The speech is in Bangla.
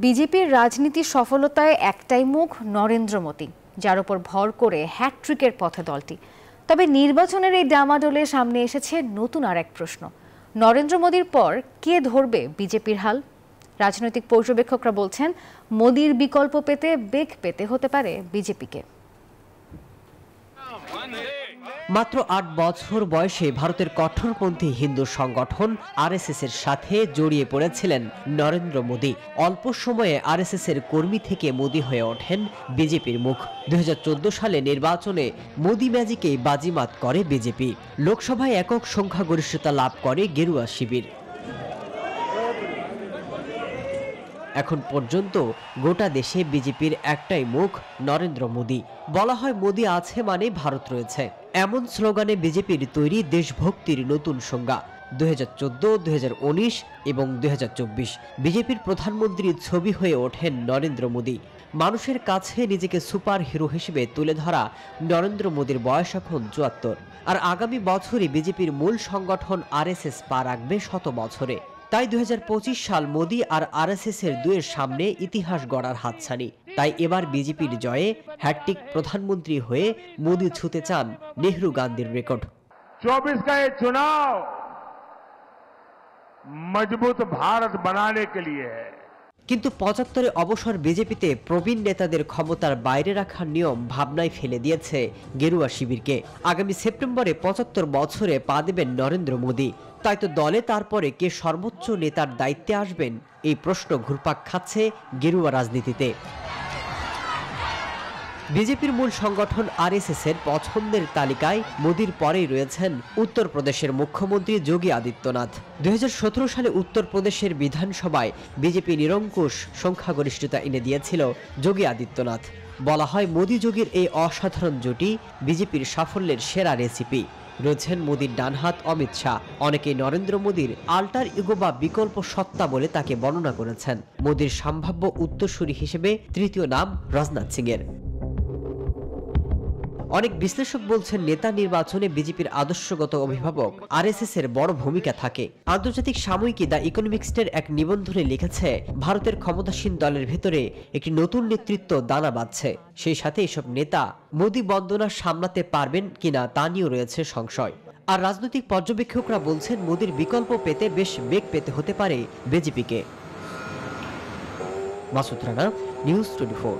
বিজেপির রাজনীতির সফলতায় একটাই মুখ নরেন্দ্র মোদি, যার উপর ভর করে হ্যাটট্রিকের পথে দলটি। তবে নির্বাচনের এই ডামাডোলে সামনে এসেছে নতুন আর এক প্রশ্ন, নরেন্দ্র মোদির পর কে ধরবে বিজেপির হাল? রাজনৈতিক পর্যবেক্ষকরা বলছেন মোদির বিকল্প পেতে বেগ পেতে হতে পারে বিজেপিকে। মাত্র ৮ বছর বয়সে ভারতের কঠোরপন্থী হিন্দু সংগঠন আরএসএস এর সাথে জড়িয়ে পড়েছিলেন নরেন্দ্র মোদি। অল্প সময়ে আরএসএস এর কর্মী থেকে মোদি হয়ে ওঠেন বিজেপির মুখ। ২০১৪ সালে নির্বাচনে মোদি ম্যাজিকেই বাজিমাত করে বিজেপি। লোকসভায় একক সংখ্যাগরিষ্ঠতা লাভ করে গেরুয়া শিবির। এখন পর্যন্ত গোটা দেশে বিজেপির একটাই মুখ নরেন্দ্র মোদি। বলা হয় মোদি আছে মানে ভারত রয়েছে, এমন স্লোগানে বিজেপির তৈরি দেশভক্তির নতুন সংজ্ঞা। ২০১৪, ২০১৯ এবং ২০২৪ বিজেপির প্রধানমন্ত্রীর ছবি হয়ে ওঠেন নরেন্দ্র মোদি। মানুষের কাছে নিজেকে সুপার হিরো হিসেবে তুলে ধরা নরেন্দ্র মোদির বয়স এখন ৭৪। আর আগামী বছরই বিজেপির মূল সংগঠন আরএসএস পা রাখবে ১০০ বছরে। তাই ২০২৫ সাল মোদি আর আরএসএস এর দুয়ের সামনে ইতিহাস গড়ার হাতছানি। তাই এবার বিজেপির জয়ে হ্যাটট্রিক প্রধানমন্ত্রী হয়ে মোদি ছুঁতে চান নেহরু গান্ধীর রেকর্ড। 24 का ये चुनाव मजबूत भारत बनाने के लिए है। কিন্তু ৭৫-এ অবসর বিজেপিতে প্রবীণ নেতাদের ক্ষমতার বাইরে রাখার নিয়ম ভাবনায় ফেলে দিয়েছে গেরুয়া শিবিরকে। আগামী সেপ্টেম্বরে ৭৫ বছরে পা দেবেন নরেন্দ্র মোদি। তাই তো দলে তারপরে কে সর্বোচ্চ নেতার দায়িত্বে আসবেন, এই প্রশ্ন ঘুরপাক খাচ্ছে গেরুয়া রাজনীতিতে। বিজেপির মূল সংগঠন আরএসএস এর পছন্দের তালিকায় মোদির পরেই রয়েছেন উত্তরপ্রদেশের মুখ্যমন্ত্রী যোগী আদিত্যনাথ। ২০১৭ সালে উত্তরপ্রদেশের বিধানসভায় বিজেপি নিরঙ্কুশ সংখ্যাগরিষ্ঠতা এনে দিয়েছিল যোগী আদিত্যনাথ। বলা হয় মোদি যোগীর এই অসাধারণ জুটি বিজেপির সাফল্যের সেরা রেসিপি। রয়েছেন মোদির ডানহাত অমিত শাহ। অনেকেই নরেন্দ্র মোদির আল্টার ইগো বা বিকল্প সত্তা বলে তাকে বর্ণনা করেছেন। মোদির সম্ভাব্য উত্তরসূরি হিসেবে তৃতীয় নাম রাজনাথ সিং এর। অনেক বিশ্লেষক বলছেন নেতা নির্বাচনে বিজেপির আদর্শগত অভিভাবক আরএসএস এর বড় ভূমিকা থাকে। আন্তর্জাতিক সাময়িকী দ্য ইকোনমিক্সের এক নিবন্ধনে লিখেছে, ভারতের ক্ষমতাসীন দলের ভেতরে একটি নতুন নেতৃত্ব দানা বাঁধছে। সেই সাথে এসব নেতা মোদি বন্দনা সামলাতে পারবেন কিনা তা নিয়েও রয়েছে সংশয়। আর রাজনৈতিক পর্যবেক্ষকরা বলছেন মোদির বিকল্প পেতে বেশ বেগ পেতে হতে পারে বিজেপিকে। মাসুদ রানা, নিউজ 24।